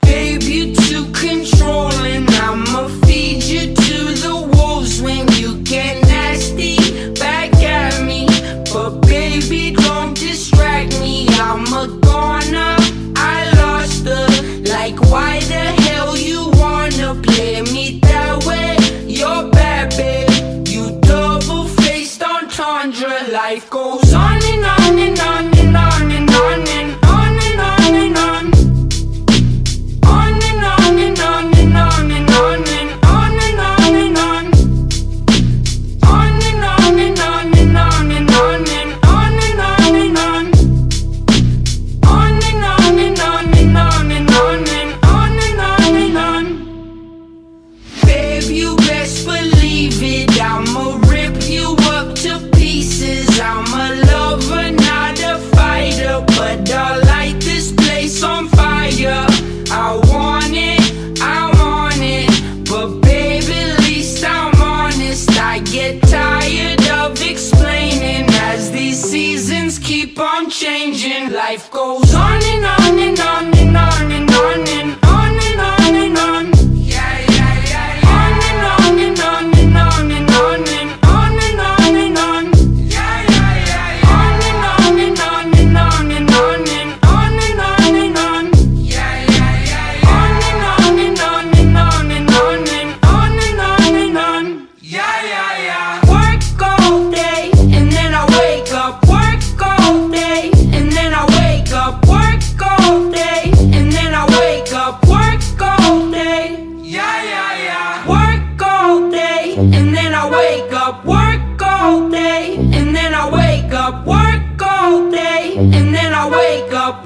Babe, you too controlling. I'ma feed you to the wolves when you get nasty back at me. But baby, don't distract me. I'm a goner, I lost her. Like, why the hell you wanna play me that way? You're bad, babe. You double-faced entendre. Life goes on and on and on and on and on and on and on and on. On and on and on and on and on and on and on and on. On and on and on and on and on and on and on and on. On and on and on and on and on and on and on and on. Babe, you best believe it, I'ma rip you up to pieces. I'm a lover, not a fighter, but I'll light this place on fire. I want it, I want it, but baby, at least I'm honest. I get tired of explaining as these seasons keep on changing. Life goes on and on and on and on and on and on and on and on. Yeah, yeah, yeah, yeah. On and on and on and on and on and on and on and on. Yeah, yeah, yeah, yeah. On and on and on and on and on and on and on and on. Yeah, yeah, yeah, yeah. On and on and on and on and on and on and on and on. Yeah, yeah, yeah. Work all day and then I wake up. Work all day and then I wake up. Work all day and then I wake up. Work all day. Yeah, yeah, yeah. Work all day and then I wake up. Work all day and then I wake up. Work all day and then I wake up.